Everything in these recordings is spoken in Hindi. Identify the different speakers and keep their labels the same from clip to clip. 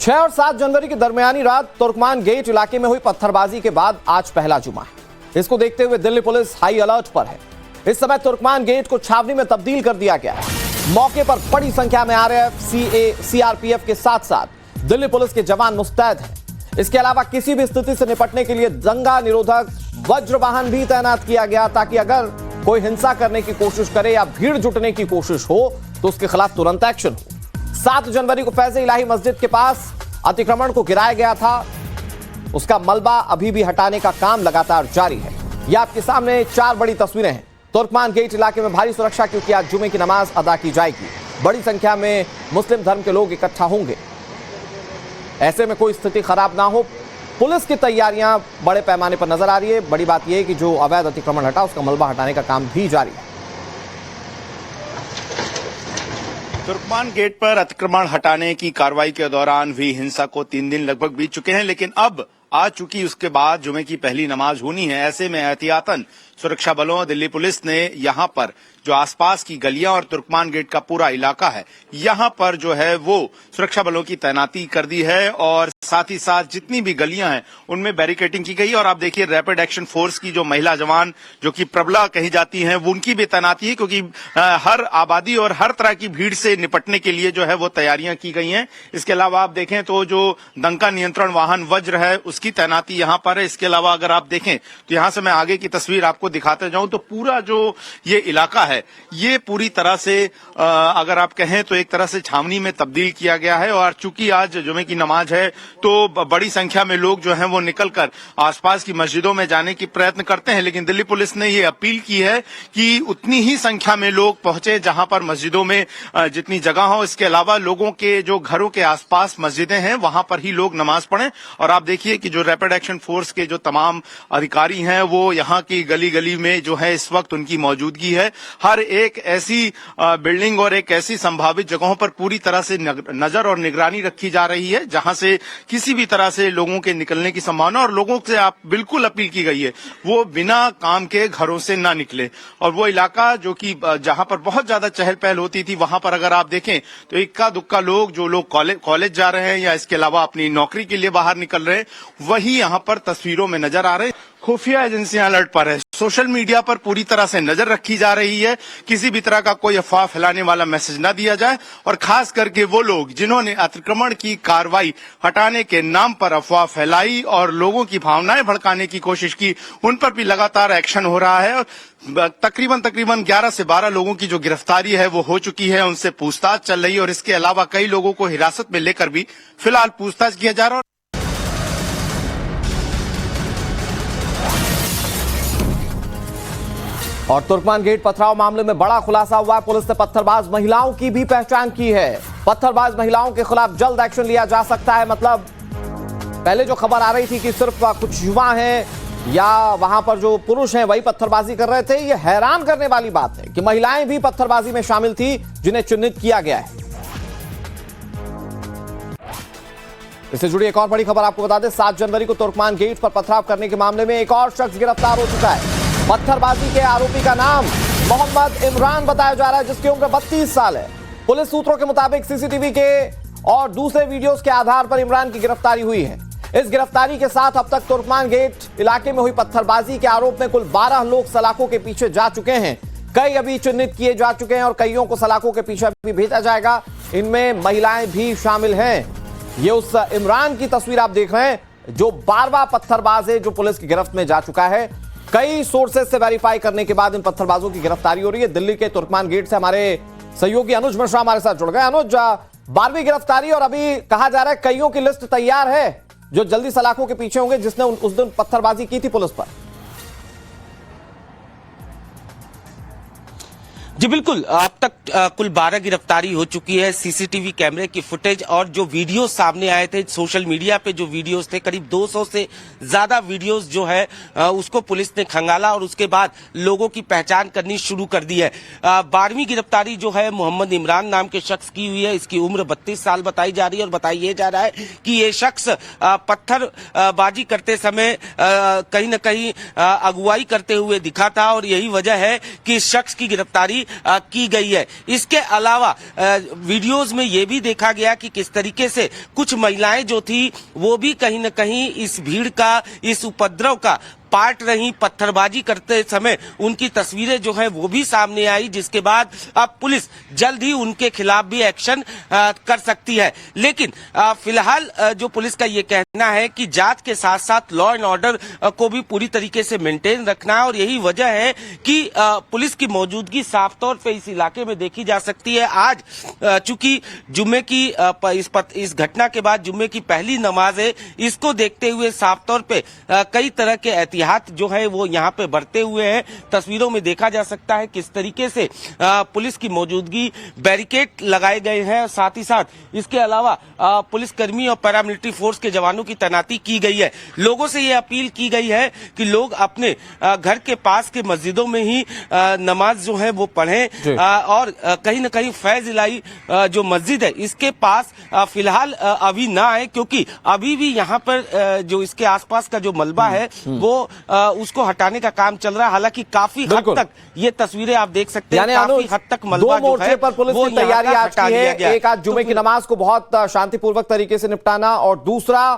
Speaker 1: 6 और 7 जनवरी की दरमियानी रात तुर्कमान गेट इलाके में हुई पत्थरबाजी के बाद आज पहला जुमा है। इसको देखते हुए दिल्ली पुलिस हाई अलर्ट पर है। इस समय तुर्कमान गेट को छावनी में तब्दील कर दिया गया है। मौके पर बड़ी संख्या में आरएएफ, सीआरपीएफ के साथ साथ दिल्ली पुलिस के जवान मुस्तैद हैं। इसके अलावा किसी भी स्थिति से निपटने के लिए दंगा निरोधक वज्र वाहन भी तैनात किया गया, ताकि अगर कोई हिंसा करने की कोशिश करे या भीड़ जुटने की कोशिश हो तो उसके खिलाफ तुरंत एक्शन हो। 7 जनवरी को फैज़ इलाही मस्जिद के पास अतिक्रमण को गिराया गया था, उसका मलबा अभी भी हटाने का काम लगातार जारी है। यह आपके सामने 4 बड़ी तस्वीरें हैं। तुर्कमान गेट इलाके में भारी सुरक्षा, क्योंकि आज जुमे की नमाज अदा की जाएगी। बड़ी संख्या में मुस्लिम धर्म के लोग इकट्ठा होंगे। ऐसे में कोई स्थिति खराब ना हो, पुलिस की तैयारियां बड़े पैमाने पर नजर आ रही है। बड़ी बात यह है कि जो अवैध अतिक्रमण हटा, उसका मलबा हटाने का काम भी जारी है।
Speaker 2: तुर्कमान गेट पर अतिक्रमण हटाने की कार्रवाई के दौरान हुई हिंसा को 3 दिन लगभग बीत चुके हैं, लेकिन अब आज चूंकि उसके बाद जुमे की पहली नमाज होनी है, ऐसे में एहतियातन सुरक्षा बलों, दिल्ली पुलिस ने यहां पर जो आसपास की गलियां और तुर्कमान गेट का पूरा इलाका है, यहां पर जो है वो सुरक्षा बलों की तैनाती कर दी है और साथ ही साथ जितनी भी गलियां हैं उनमें बैरिकेडिंग की गई। और आप देखिए रैपिड एक्शन फोर्स की जो महिला जवान जो कि प्रबला कही जाती हैं, वो उनकी भी तैनाती है, क्योंकि हर आबादी और हर तरह की भीड़ से निपटने के लिए जो है वो तैयारियां की गई हैं। इसके अलावा आप देखें तो जो दंगा नियंत्रण वाहन वज्र है, उसकी तैनाती यहां पर है। इसके अलावा अगर आप देखें तो यहां से मैं आगे की तस्वीर आपको दिखाते जाऊं तो पूरा जो ये इलाका है, ये पूरी तरह से अगर आप कहें तो एक तरह से छावनी में तब्दील किया गया है। और चूंकि आज जुमे की नमाज है तो बड़ी संख्या में लोग जो हैं वो निकलकर आसपास की मस्जिदों में जाने की प्रयत्न करते हैं, लेकिन दिल्ली पुलिस ने ये अपील की है कि उतनी ही संख्या में लोग पहुंचे जहां पर मस्जिदों में जितनी जगह हो। इसके अलावा लोगों के जो घरों के आसपास मस्जिदें हैं वहां पर ही लोग नमाज पढ़ें। और आप देखिए कि जो रैपिड एक्शन फोर्स के जो तमाम अधिकारी हैं वो यहाँ की गली गली में जो है इस वक्त उनकी मौजूदगी है। हर एक ऐसी बिल्डिंग और एक ऐसी संभावित जगहों पर पूरी तरह से नजर और निगरानी रखी जा रही है, जहां से किसी भी तरह से लोगों के निकलने की संभावना, और लोगों से आप बिल्कुल अपील की गई है वो बिना काम के घरों से ना निकले। और वो इलाका जो कि जहां पर बहुत ज्यादा चहल पहल होती थी, वहां पर अगर आप देखें तो इक्का दुक्का लोग, जो लोग कॉलेज जा रहे हैं या इसके अलावा अपनी नौकरी के लिए बाहर निकल रहे हैं, वही यहां पर तस्वीरों में नजर आ रहे हैं। खुफिया एजेंसियां अलर्ट पर है। सोशल मीडिया पर पूरी तरह से नजर रखी जा रही है, किसी भी तरह का कोई अफवाह फैलाने वाला मैसेज न दिया जाए। और खास करके वो लोग जिन्होंने अतिक्रमण की कार्रवाई हटाने के नाम पर अफवाह फैलाई और लोगों की भावनाएं भड़काने की कोशिश की, उन पर भी लगातार एक्शन हो रहा है। तकरीबन 11 से 12 लोगों की जो गिरफ्तारी है वो हो चुकी है, उनसे पूछताछ चल रही है। और इसके अलावा कई लोगों को हिरासत में लेकर भी फिलहाल पूछताछ किया जा रहा है।
Speaker 1: और तुर्कमान गेट पथराव मामले में बड़ा खुलासा हुआ है। पुलिस ने पत्थरबाज महिलाओं की भी पहचान की है। पत्थरबाज महिलाओं के खिलाफ जल्द एक्शन लिया जा सकता है। मतलब पहले जो खबर आ रही थी कि सिर्फ कुछ युवा हैं या वहां पर जो पुरुष हैं वही पत्थरबाजी कर रहे थे, ये हैरान करने वाली बात है कि महिलाएं भी पत्थरबाजी में शामिल थी, जिन्हें चिन्हित किया गया है। इससे जुड़ी एक और बड़ी खबर आपको बता दें, 7 जनवरी को तुर्कमान गेट पर पथराव करने के मामले में एक और शख्स गिरफ्तार हो चुका है। पत्थरबाजी के आरोपी का नाम मोहम्मद इमरान बताया जा रहा है, जिसकी उम्र 32 साल है। पुलिस सूत्रों के मुताबिक सीसीटीवी के और दूसरे वीडियोस के आधार पर इमरान की गिरफ्तारी हुई है। इस गिरफ्तारी के साथ अब तक तुर्कमान गेट इलाके में हुई पत्थरबाजी के आरोप में कुल 12 लोग सलाखों के पीछे जा चुके हैं। कई अभी चिन्हित किए जा चुके हैं और कईयों को सलाखों के पीछे भी भेजा जाएगा। इनमें महिलाएं भी शामिल हैं। ये उस इमरान की तस्वीर आप देख रहे हैं जो 12वां पत्थरबाज है जो पुलिस की गिरफ्त में जा चुका है। कई सोर्सेज से वेरीफाई करने के बाद इन पत्थरबाजों की गिरफ्तारी हो रही है। दिल्ली के तुर्कमान गेट से हमारे सहयोगी अनुज मिश्रा हमारे साथ जुड़ गए। अनुज, 12वीं गिरफ्तारी और अभी कहा जा रहा है कईयों की लिस्ट तैयार है जो जल्दी सलाखों के पीछे होंगे, जिसने उस दिन पत्थरबाजी की थी पुलिस पर।
Speaker 3: जी बिल्कुल, अब तक कुल 12 गिरफ्तारी हो चुकी है। सीसीटीवी कैमरे की फुटेज और जो वीडियो सामने आए थे सोशल मीडिया पे, जो वीडियोस थे करीब 200 से ज्यादा वीडियोस जो है उसको पुलिस ने खंगाला और उसके बाद लोगों की पहचान करनी शुरू कर दी है। 12वीं गिरफ्तारी जो है मोहम्मद इमरान नाम के शख्स की हुई है। इसकी उम्र 32 साल बताई जा रही है और बताया जा रहा है कि ये शख्स पत्थरबाजी करते समय कहीं न कहीं अगुवाई करते हुए दिखा था और यही वजह है कि इस शख्स की गिरफ्तारी की गई है। इसके अलावा वीडियोस में ये भी देखा गया कि किस तरीके से कुछ महिलाएं जो थी वो भी कहीं न कहीं इस भीड़ का, इस उपद्रव का पार्ट रही। पत्थरबाजी करते समय उनकी तस्वीरें जो है वो भी सामने आई, जिसके बाद अब पुलिस जल्द ही उनके खिलाफ भी एक्शन कर सकती है। लेकिन फिलहाल जो पुलिस का ये कहना है कि जांच के साथ साथ लॉ एंड ऑर्डर को भी पूरी तरीके से मेंटेन रखना है, और यही वजह है कि पुलिस की मौजूदगी साफ तौर पे इस इलाके में देखी जा सकती है। आज चूंकि जुम्मे की इस घटना के बाद जुम्मे की पहली नमाज है, इसको देखते हुए साफ तौर पे कई तरह के एहतियात जो है वो यहाँ पे बढ़ते हुए हैं। तस्वीरों में देखा जा सकता है किस तरीके से पुलिस की मौजूदगी, बैरिकेड लगाए गए हैं, साथ ही साथ इसके अलावा पुलिसकर्मी और पैरामिलिट्री फोर्स के जवानों की तैनाती की गई है। लोगों से ये अपील की गई है कि लोग अपने घर के पास के मस्जिदों में ही नमाज जो है वो पढ़ें, और कहीं न कहीं फैज इलाही जो मस्जिद है इसके पास फिलहाल अभी ना आए, क्योंकि अभी भी यहाँ पर जो इसके आसपास का जो मलबा है वो उसको हटाने का काम चल रहा है। हालांकि काफी हद तक ये तस्वीरें आप देख सकते हैं, काफी हद तक मलबा
Speaker 1: दो मोर्चे पर पुलिस की तैयारी आज की है। एक आज जुमे की नमाज को बहुत शांतिपूर्वक तरीके से निपटाना, और दूसरा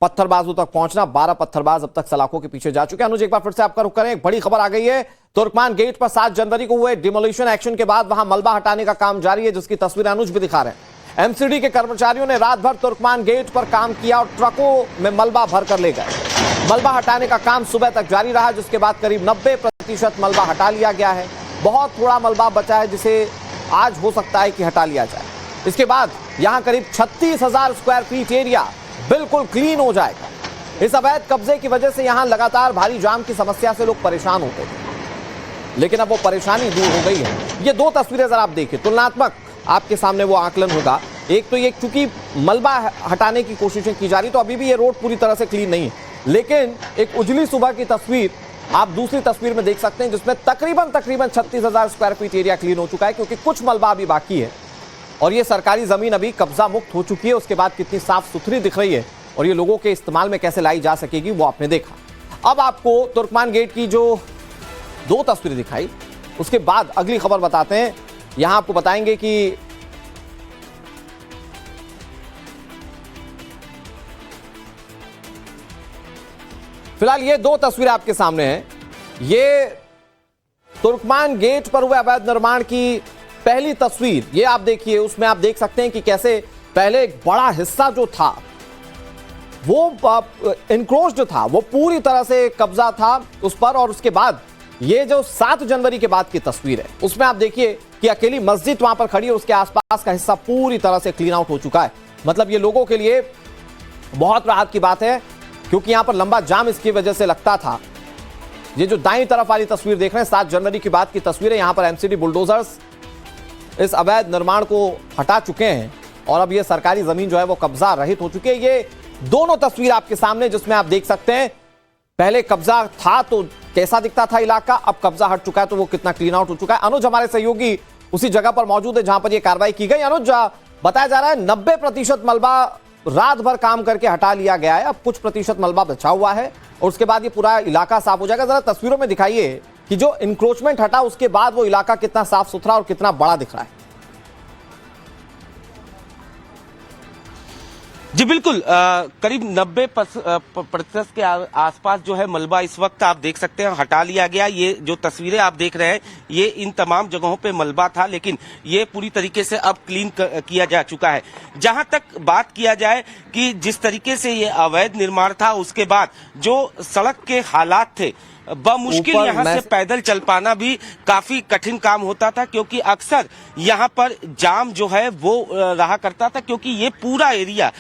Speaker 1: पत्थरबाजों तक पहुंचना। 12 पत्थरबाज अब तक सलाखों के पीछे जा चुके हैं। अनुज, एक बार फिर से आपका रुख करें। एक बड़ी खबर आ गई है, तुर्कमान गेट पर 7 जनवरी को हुए डिमोलिशन एक्शन के बाद वहां मलबा हटाने का काम जारी है, जिसकी तस्वीरें अनुज भी दिखा रहे हैं। एमसीडी के कर्मचारियों ने रात भर तुर्कमान गेट पर काम किया और ट्रकों में मलबा भर कर ले गए। मलबा हटाने का काम सुबह तक जारी रहा, जिसके बाद करीब 90% मलबा हटा लिया गया है। बहुत थोड़ा मलबा बचा है जिसे आज हो सकता है कि हटा लिया जाए। इसके बाद यहां करीब 36,000 स्क्वायर फीट एरिया बिल्कुल क्लीन हो जाएगा। इस अवैध कब्जे की वजह से यहां लगातार भारी जाम की समस्या से लोग परेशान होते थे, लेकिन अब वो परेशानी दूर हो गई है। ये दो तस्वीरें जरा आप देखिए, तुलनात्मक आपके सामने वो आकलन होगा। एक तो ये चूंकि मलबा हटाने की कोशिशें की जा रही, तो अभी भी ये रोड पूरी तरह से क्लीन नहीं है, लेकिन एक उजली सुबह की तस्वीर आप दूसरी तस्वीर में देख सकते हैं, जिसमें तकरीबन 36,000 स्क्वायर फीट एरिया क्लीन हो चुका है, क्योंकि कुछ मलबा अभी बाकी है और ये सरकारी जमीन अभी कब्जा मुक्त हो चुकी है। उसके बाद कितनी साफ सुथरी दिख रही है और ये लोगों के इस्तेमाल में कैसे लाई जा सकेगी वो आपने देखा। अब आपको तुर्कमान गेट की जो 2 तस्वीरें दिखाई, उसके बाद अगली खबर बताते हैं। यहां आपको बताएंगे कि फिलहाल ये 2 तस्वीरें आपके सामने हैं। ये तुर्कमान गेट पर हुए अवैध निर्माण की पहली तस्वीर, ये आप देखिए। उसमें आप देख सकते हैं कि कैसे पहले एक बड़ा हिस्सा जो था वो इंक्रोच्ड था, वो पूरी तरह से कब्जा था उस पर, और उसके बाद ये जो 7 जनवरी के बाद की तस्वीर है, उसमें आप देखिए कि अकेली मस्जिद वहां पर खड़ी है, उसके आसपास का हिस्सा पूरी तरह से क्लीन आउट हो चुका है। मतलब ये लोगों के लिए बहुत राहत की बात है, क्योंकि यहां पर लंबा जाम इसकी वजह से लगता था। ये जो दाईं तरफ वाली तस्वीर देख रहे हैं, 7 जनवरी के बाद की तस्वीरें, यहां पर एमसीडी बुलडोजर्स इस अवैध निर्माण को हटा चुके हैं और अब ये सरकारी जमीन जो है वो कब्जा रहित हो चुकी है। ये दोनों तस्वीर आपके सामने, जिसमें आप देख सकते हैं पहले कब्जा था तो कैसा दिखता था इलाका, अब कब्जा हट चुका है तो वो कितना क्लीन आउट हो चुका है। अनुज हमारे सहयोगी उसी जगह पर मौजूद है जहां पर यह कार्रवाई की गई। अनुज, बताया जा रहा है 90% मलबा रात भर काम करके हटा लिया गया है, अब कुछ प्रतिशत मलबा बचा हुआ है और उसके बाद ये पूरा इलाका साफ हो जाएगा। जरा तस्वीरों में दिखाइए कि जो इंक्रोचमेंट हटा उसके बाद वो इलाका कितना साफ सुथरा और कितना बड़ा दिख रहा है।
Speaker 3: जी बिल्कुल, करीब 90% के आसपास जो है मलबा इस वक्त आप देख सकते हैं हटा लिया गया। ये जो तस्वीरें आप देख रहे हैं ये इन तमाम जगहों पे मलबा था, लेकिन ये पूरी तरीके से अब क्लीन किया जा चुका है। जहां तक बात किया जाए कि जिस तरीके से ये अवैध निर्माण था, उसके बाद जो सड़क के हालात थे, बमुश्किल यहाँ से पैदल चल पाना भी काफी कठिन काम होता था, क्योंकि अक्सर यहाँ पर जाम जो है वो रहा करता था, क्योंकि ये पूरा एरिया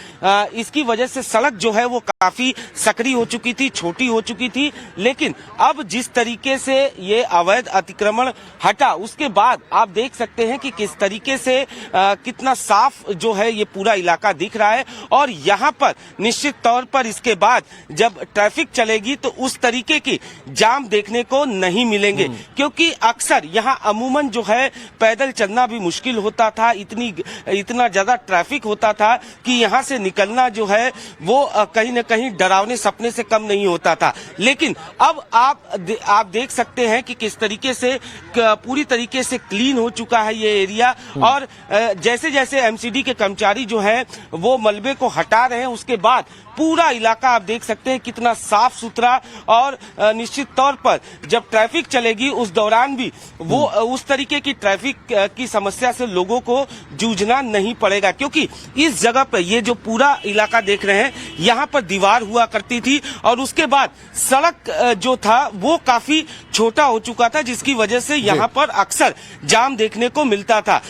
Speaker 3: इसकी वजह से सड़क जो है वो काफी सकरी हो चुकी थी, छोटी हो चुकी थी। लेकिन अब जिस तरीके से ये अवैध अतिक्रमण हटा, उसके बाद आप देख सकते हैं कि किस तरीके से कितना साफ जो है ये पूरा इलाका दिख रहा है। और यहाँ पर निश्चित तौर पर इसके बाद जब ट्रैफिक चलेगी तो उस तरीके की जाम देखने को नहीं मिलेंगे, क्योंकि अक्सर यहाँ अमूमन जो है पैदल चलना भी मुश्किल होता था, इतना ज्यादा ट्रैफिक होता था कि यहाँ से निकलना जो है वो कहीं न कहीं डरावने सपने से कम नहीं होता था। लेकिन अब आप देख सकते हैं कि किस तरीके से पूरी तरीके से क्लीन हो चुका है ये एरिया, और जैसे जैसे एमसीडी के कर्मचारी जो है वो मलबे को हटा रहे हैं, उसके बाद पूरा इलाका आप देख सकते हैं कितना साफ सुथरा, और निश्चित तौर पर जब ट्रैफिक चलेगी उस दौरान भी वो उस तरीके की ट्रैफिक की समस्या से लोगों को जूझना नहीं पड़ेगा, क्योंकि इस जगह पर ये जो पूरा इलाका देख रहे हैं यहाँ पर दीवार हुआ करती थी, और उसके बाद सड़क जो था वो काफी छोटा हो चुका था, जिसकी वजह से यहाँ पर अक्सर जाम देखने को मिलता था।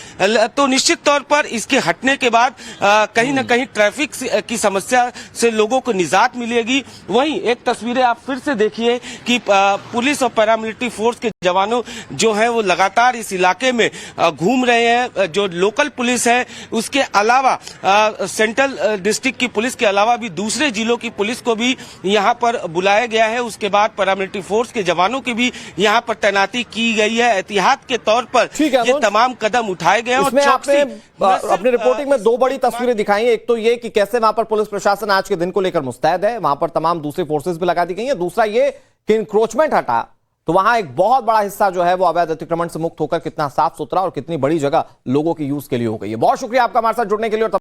Speaker 3: तो निश्चित तौर पर इसके हटने के बाद कहीं न कहीं ट्रैफिक की समस्या से लोगों को निजात मिलेगी। वहीं एक तस्वीरें आप फिर से देखिए कि पुलिस और पैरामिलिट्री फोर्स के जवानों जो है वो लगातार इस इलाके में घूम रहे हैं। जो लोकल पुलिस है उसके अलावा सेंट्रल डिस्ट्रिक्ट की पुलिस के अलावा भी दूसरे जिलों की पुलिस को भी यहाँ पर बुलाया गया है। उसके बाद पैरामिलिट्री फोर्स के जवानों की भी यहाँ पर तैनाती की गई है। एहतियात के तौर पर ये तमाम कदम उठाए गए हैं।
Speaker 1: इसमें आपने अपनी रिपोर्टिंग में दो बड़ी तस्वीरें दिखाई हैं। एक तो ये कि कैसे वहां पर पुलिस प्रशासन आज के दिन को लेकर मुस्तैद है, वहां पर तमाम दूसरी फोर्सेस भी लगा दी गई हैं। दूसरा ये कि इंक्रोचमेंट हटा तो वहां एक बहुत बड़ा हिस्सा जो है वो अवैध अतिक्रमण से मुक्त होकर कितना साफ सुथरा और कितनी बड़ी जगह लोगों की यूज के लिए हो गई है। बहुत शुक्रिया आपका हमारे साथ जुड़ने के लिए। और